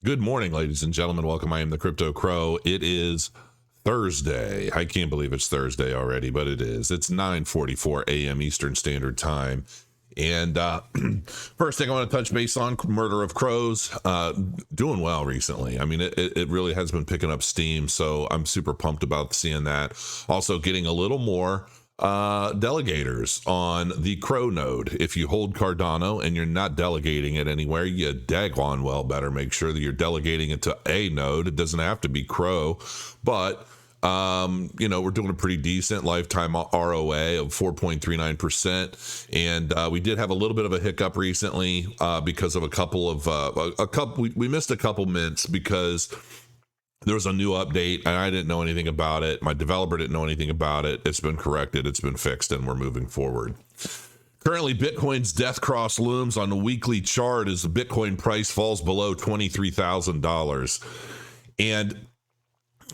Good morning, ladies and gentlemen. Welcome. I am the Crypto Crow. It is Thursday. I can't believe it's Thursday already, but it is. It's 9:44 a.m. Eastern Standard Time. And first thing I want to touch base on, murder of crows, doing well recently. I mean, it really has been picking up steam, so I'm super pumped about seeing that. Also getting a little more delegators on the Crow node. If you hold Cardano and you're not delegating it anywhere, you daggone well better make sure that you're delegating it to a node. It doesn't have to be Crow, but we're doing a pretty decent lifetime ROA of 4.39%. And we did have a little bit of a hiccup recently because of we missed a couple mints because there was a new update and I didn't know anything about it. My developer didn't know anything about it. It's been corrected. It's been fixed and we're moving forward. Currently, Bitcoin's death cross looms on the weekly chart as the Bitcoin price falls below $23,000. And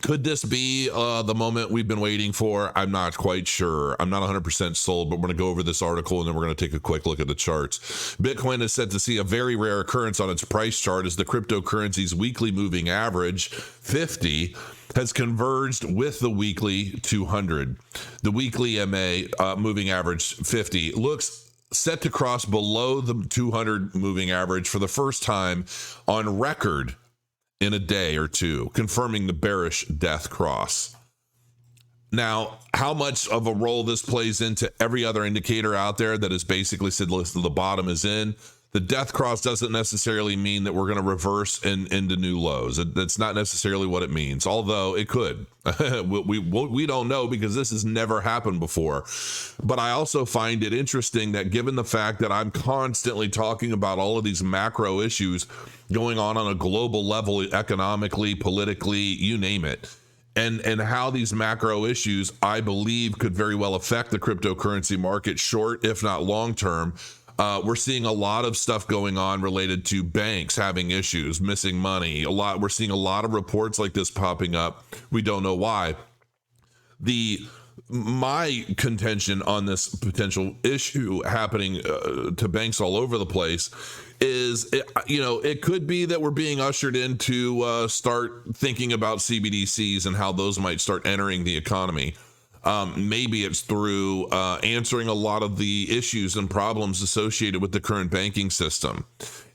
could this be the moment we've been waiting for? I'm not quite sure. I'm not 100% sold, but we're going to go over this article and then we're going to take a quick look at the charts. Bitcoin is set to see a very rare occurrence on its price chart as the cryptocurrency's weekly moving average, 50, has converged with the weekly 200. The weekly MA moving average, 50, looks set to cross below the 200 moving average for the first time on record in a day or two, confirming the bearish death cross. Now, how much of a role this plays into every other indicator out there that has basically said, listen, the bottom is in. The death cross doesn't necessarily mean that we're going to reverse into new lows. That's not necessarily what it means, although it could. we don't know because this has never happened before. But I also find it interesting that given the fact that I'm constantly talking about all of these macro issues going on a global level, economically, politically, you name it, and how these macro issues, I believe, could very well affect the cryptocurrency market short, if not long term. We're seeing a lot of stuff going on related to banks having issues, missing money. We're seeing a lot of reports like this popping up. We don't know why. My contention on this potential issue happening to banks all over the place is, it could be that we're being ushered into start thinking about CBDCs and how those might start entering the economy. Maybe it's through answering a lot of the issues and problems associated with the current banking system.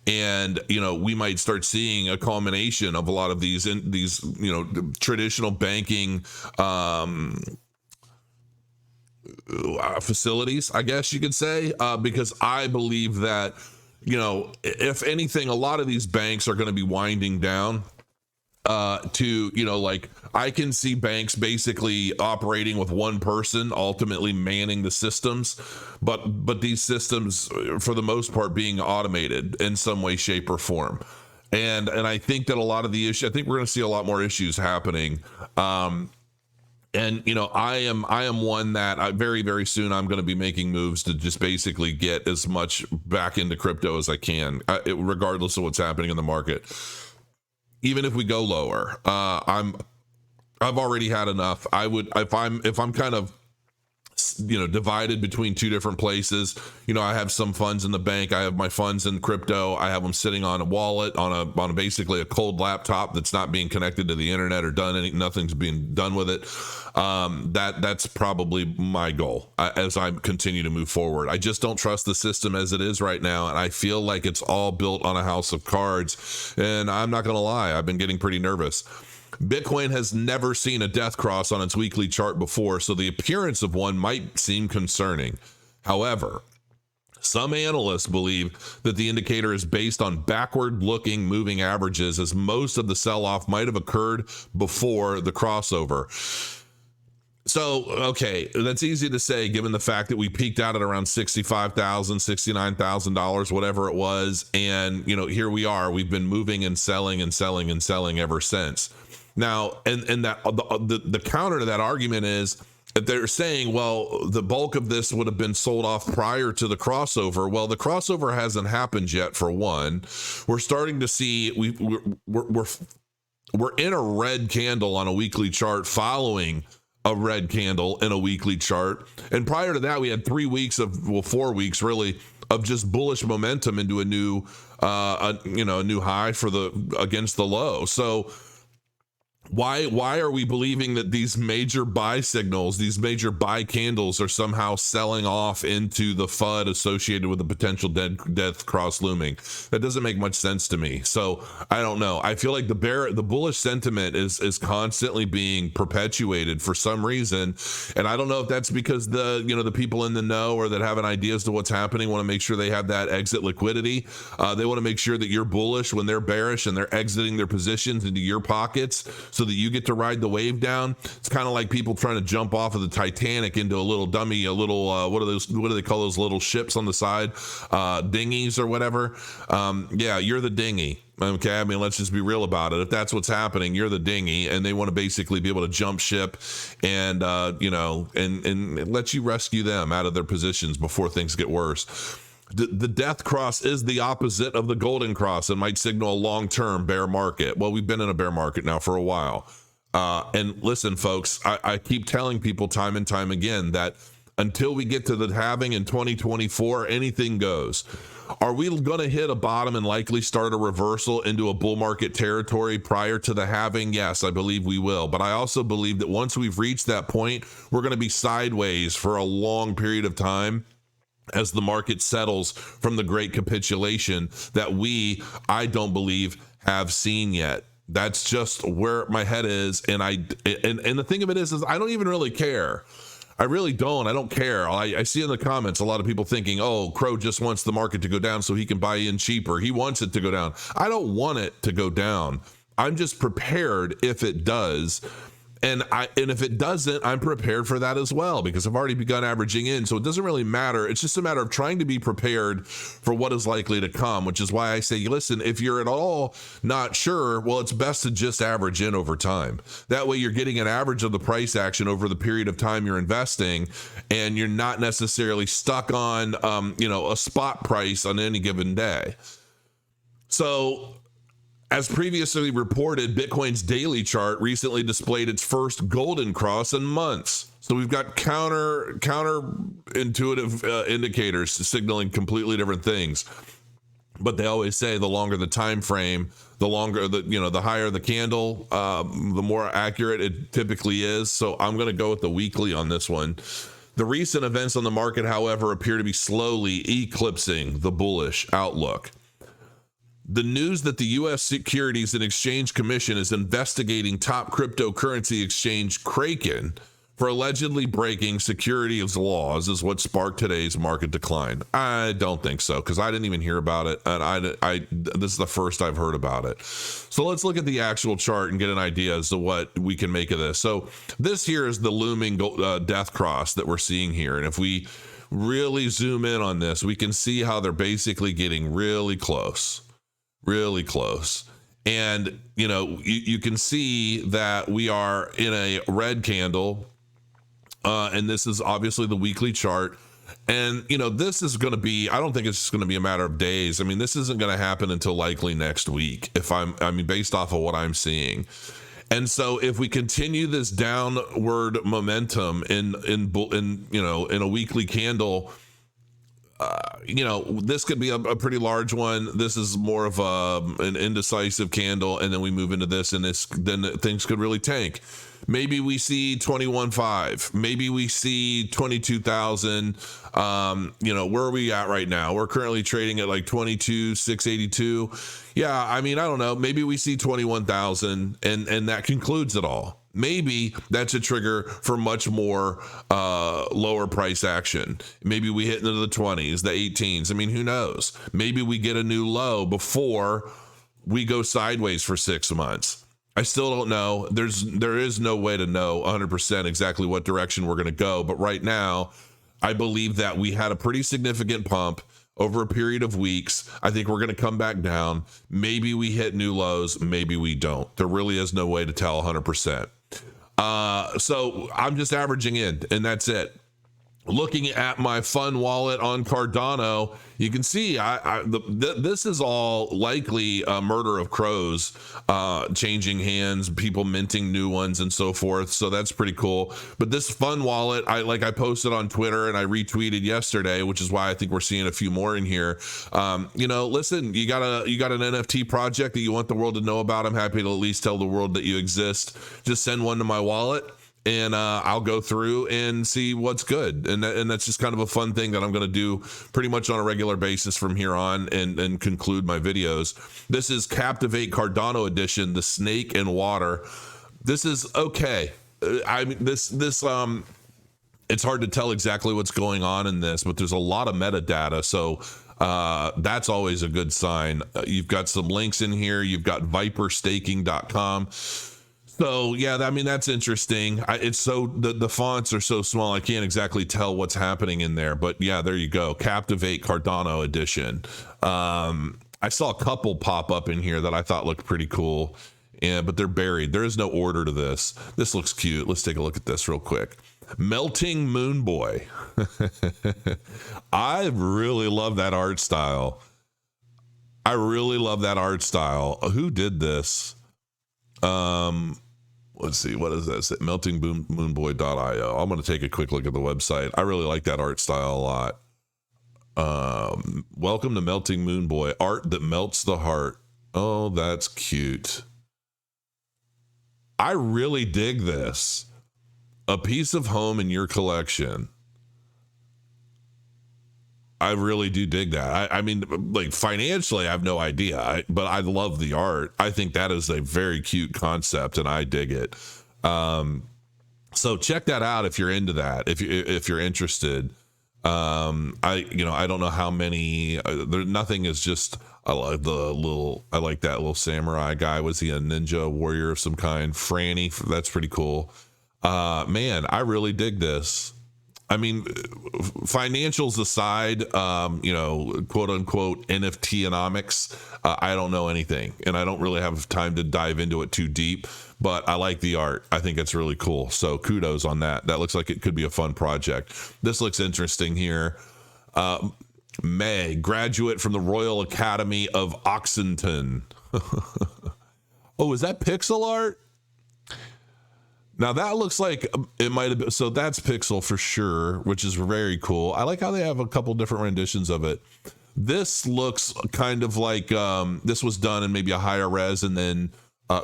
And, we might start seeing a culmination of a lot of these traditional banking facilities, I guess you could say, because I believe that, if anything, a lot of these banks are going to be winding down. I can see banks basically operating with one person ultimately manning the systems, but these systems for the most part being automated in some way, shape, or form. And I think that a lot of the issues, I think we're going to see a lot more issues happening. I am one that very, very soon I'm going to be making moves to just basically get as much back into crypto as I can, regardless of what's happening in the market. Even if we go lower, I've already had enough. I would, if I'm kind of, divided between two different places. I have some funds in the bank. I have my funds in crypto. I have them sitting on a wallet on basically a cold laptop that's not being connected to the internet or nothing's being done with it. That's probably my goal as I continue to move forward. I just don't trust the system as it is right now. And I feel like it's all built on a house of cards. And I'm not going to lie, I've been getting pretty nervous. Bitcoin has never seen a death cross on its weekly chart before, so the appearance of one might seem concerning. However, some analysts believe that the indicator is based on backward-looking moving averages, as most of the sell-off might have occurred before the crossover. So, okay, that's easy to say given the fact that we peaked out at around $65,000, $69,000, whatever it was, and here we are. We've been moving and selling and selling and selling ever since. Now, and that the counter to that argument is that they're saying, well, the bulk of this would have been sold off prior to the crossover. Well, the crossover hasn't happened yet. For one, we're starting to see we're in a red candle on a weekly chart following a red candle in a weekly chart. And prior to that, we had 3 weeks of, well, 4 weeks really, of just bullish momentum into a new, a new high for the against the low. So why are we believing that these major buy signals, these major buy candles are somehow selling off into the FUD associated with the potential death cross looming? That doesn't make much sense to me. So I don't know. I feel like the bullish sentiment is constantly being perpetuated for some reason. And I don't know if that's because the people in the know or that have an idea as to what's happening want to make sure they have that exit liquidity. They want to make sure that you're bullish when they're bearish and they're exiting their positions into your pockets, so that you get to ride the wave down. It's kind of like people trying to jump off of the Titanic into a little dummy, what do they call those little ships on the side? Dinghies or whatever. Yeah, you're the dinghy. Okay, I mean, let's just be real about it. If that's what's happening, you're the dinghy, and they want to basically be able to jump ship and and let you rescue them out of their positions before things get worse. The death cross is the opposite of the golden cross and might signal a long-term bear market. Well, we've been in a bear market now for a while. And listen, folks, I keep telling people time and time again that until we get to the halving in 2024, anything goes. Are we going to hit a bottom and likely start a reversal into a bull market territory prior to the halving? Yes, I believe we will. But I also believe that once we've reached that point, we're going to be sideways for a long period of time as the market settles from the great capitulation that I don't believe have seen yet. That's just where my head is. And the thing of it is I don't even really care. I really don't. I don't care. I see in the comments a lot of people thinking, oh, Crow just wants the market to go down so he can buy in cheaper. He wants it to go down. I don't want it to go down. I'm just prepared if it does. And if it doesn't, I'm prepared for that as well, because I've already begun averaging in. So it doesn't really matter. It's just a matter of trying to be prepared for what is likely to come, which is why I say, listen, if you're at all not sure, well, it's best to just average in over time. That way you're getting an average of the price action over the period of time you're investing, and you're not necessarily stuck on, a spot price on any given day. So, as previously reported, Bitcoin's daily chart recently displayed its first golden cross in months. So we've got counterintuitive indicators signaling completely different things. But they always say the longer the time frame, the higher the candle, the more accurate it typically is. So I'm going to go with the weekly on this one. The recent events on the market, however, appear to be slowly eclipsing the bullish outlook. The news that the U.S. Securities and Exchange Commission is investigating top cryptocurrency exchange Kraken for allegedly breaking securities laws is what sparked today's market decline. I don't think so, because I didn't even hear about it, and this is the first I've heard about it. So let's look at the actual chart and get an idea as to what we can make of this. So this here is the looming death cross that we're seeing here, and if we really zoom in on this, we can see how they're basically getting really close. And you can see that we are in a red candle, and this is obviously the weekly chart. And this is going to be, I don't think it's just going to be a matter of days. I mean, this isn't going to happen until likely next week, based off of what I'm seeing. And so if we continue this downward momentum in a weekly candle, this could be a pretty large one. This is more of an indecisive candle, and then we move into this, and then things could really tank. Maybe we see 21.5. Maybe we see 22,000. Where are we at right now? We're currently trading at like 22,682. Yeah, I don't know. Maybe we see 21,000, and that concludes it all. Maybe that's a trigger for much more lower price action. Maybe we hit into the 20s, the 18s. Who knows? Maybe we get a new low before we go sideways for 6 months. I still don't know. There is no way to know 100% exactly what direction we're going to go. But right now, I believe that we had a pretty significant pump over a period of weeks. I think we're going to come back down. Maybe we hit new lows. Maybe we don't. There really is no way to tell 100%. So I'm just averaging in, and that's it. looking at my fun wallet on Cardano, you can see this is all likely a murder of crows, changing hands, people minting new ones and so forth. So that's pretty cool. But this fun wallet, I posted on Twitter and I retweeted yesterday, which is why I think we're seeing a few more in here. Listen, you got an NFT project that you want the world to know about. I'm happy to at least tell the world that you exist. Just send one to my wallet, and I'll go through and see what's good. And that's just kind of a fun thing that I'm going to do pretty much on a regular basis from here on and conclude my videos. This is Captivate Cardano Edition, the Snake and Water. This is okay. It's hard to tell exactly what's going on in this, but there's a lot of metadata. So that's always a good sign. You've got some links in here. You've got viperstaking.com. So yeah, that's interesting. It's so the fonts are so small, I can't exactly tell what's happening in there. But yeah, there you go, Captivate Cardano Edition. I saw a couple pop up in here that I thought looked pretty cool, but they're buried. There is no order to this. This looks cute. Let's take a look at this real quick. Melting Moon Boy. I really love that art style. Who did this? Let's see, what is this? meltingmoonboy.io. I'm going to take a quick look at the website. I really like that art style a lot. Welcome to Melting Moon Boy, art that melts the heart. Oh, that's cute. I really dig this. A piece of home in your collection. I really do dig that. Like financially, I have no idea, but I love the art. I think that is a very cute concept, and I dig it. So check that out if you're into that. If you're interested, I don't know how many. Nothing is just. I like that little samurai guy. Was he a ninja warrior of some kind? Franny. That's pretty cool. Man, I really dig this. Financials aside, quote unquote NFTonomics, I don't know anything, and I don't really have time to dive into it too deep, but I like the art. I think it's really cool. So kudos on that. That looks like it could be a fun project. This looks interesting here. May, graduate from the Royal Academy of Oxenton. Oh, is that pixel art? Now that looks like it might have been, so that's pixel for sure, which is very cool. I like how they have a couple different renditions of it. This looks kind of like this was done in maybe a higher res and then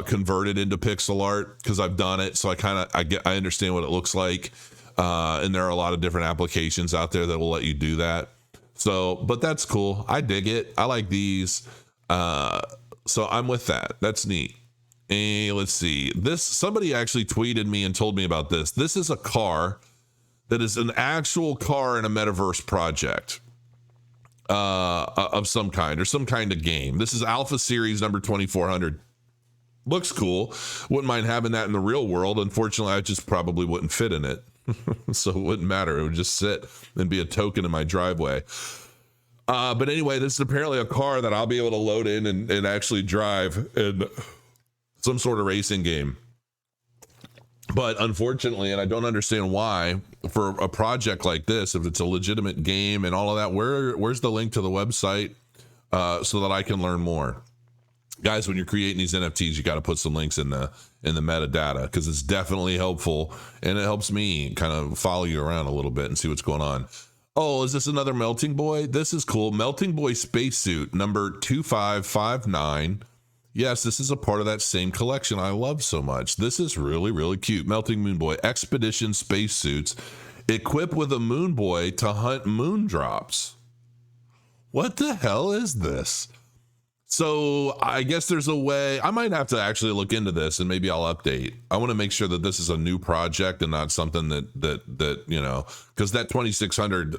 converted into pixel art, because I've done it. So I understand what it looks like. And there are a lot of different applications out there that will let you do that. So, but that's cool. I dig it. I like these. So I'm with that. That's neat. Let's see. Somebody actually tweeted me and told me about this. This is a car that is an actual car in a metaverse project of some kind, or some kind of game. This is Alpha Series number 2400. Looks cool. Wouldn't mind having that in the real world. Unfortunately, I just probably wouldn't fit in it. So it wouldn't matter. It would just sit and be a token in my driveway. But anyway, this is apparently a car that I'll be able to load in and actually drive in some sort of racing game. But unfortunately, and I don't understand why, for a project like this, if it's a legitimate game and all of that, where's the link to the website so that I can learn more? Guys, when you're creating these NFTs, you got to put some links in the metadata, because it's definitely helpful, and it helps me kind of follow you around a little bit and see what's going on. Oh, is this another Melting Boy? This is cool. Melting Boy Spacesuit number 2559. Yes, this is a part of that same collection I love so much. This is really, really cute. Melting Moon Boy Expedition Spacesuits, equipped with a Moon Boy to hunt moon drops. What the hell is this? So I guess there's a way. I might have to actually look into this, and maybe I'll update. I want to make sure that this is a new project and not something that because that 2600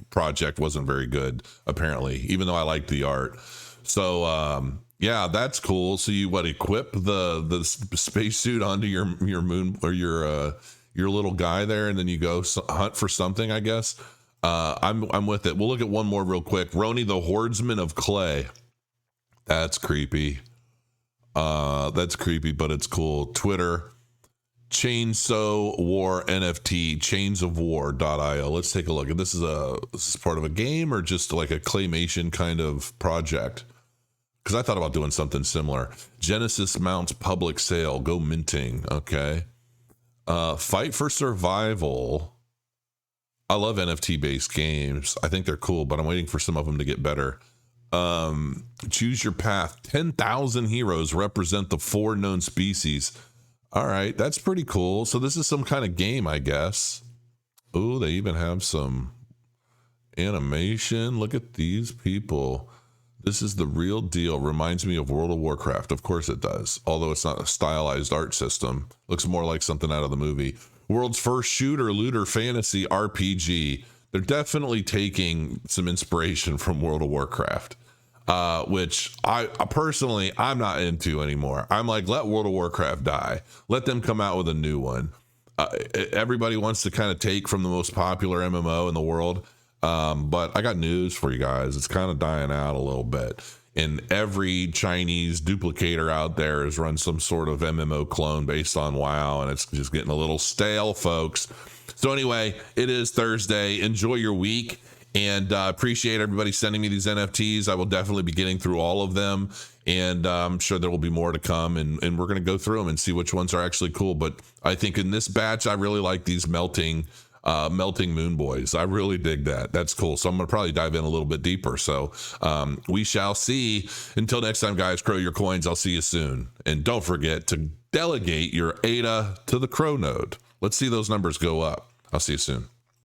project wasn't very good, apparently, even though I liked the art. So yeah, that's cool. So you equip the spacesuit onto your moon, or your little guy there, and then you go hunt for something, I guess. I'm with it. We'll look at one more real quick. Roni the Hordsman of Clay. That's creepy. But it's cool. Twitter. Chainsaw War NFT, chainsofwar.io. Let's take a look. And this is part of a game or just like a claymation kind of project? Because I thought about doing something similar. Genesis mounts public sale. Go minting. Okay. Fight for Survival. I love NFT based games. I think they're cool, but I'm waiting for some of them to get better. Choose your path. 10,000 heroes represent the 4 known species. All right, that's pretty cool. So this is some kind of game, I guess. Oh, they even have some animation. Look at these people. This is the real deal. Reminds me of World of Warcraft. Of course it does. Although it's not a stylized art system. Looks more like something out of the movie. World's first shooter, looter, fantasy RPG. They're definitely taking some inspiration from World of Warcraft, which I personally, I'm not into anymore. I'm like, let World of Warcraft die. Let them come out with a new one. Everybody wants to kind of take from the most popular MMO in the world. But I got news for you guys. It's kind of dying out a little bit. And every Chinese duplicator out there has run some sort of MMO clone based on WoW, and it's just getting a little stale, folks. So anyway, it is Thursday. Enjoy your week, and appreciate everybody sending me these NFTs. I will definitely be getting through all of them, and I'm sure there will be more to come, and we're going to go through them and see which ones are actually cool. But I think in this batch, I really like these melting moon boys. I really dig that. That's cool. So I'm going to probably dive in a little bit deeper. So we shall see. Until next time, guys, crow your coins. I'll see you soon. And don't forget to delegate your ADA to the crow node. Let's see those numbers go up. I'll see you soon.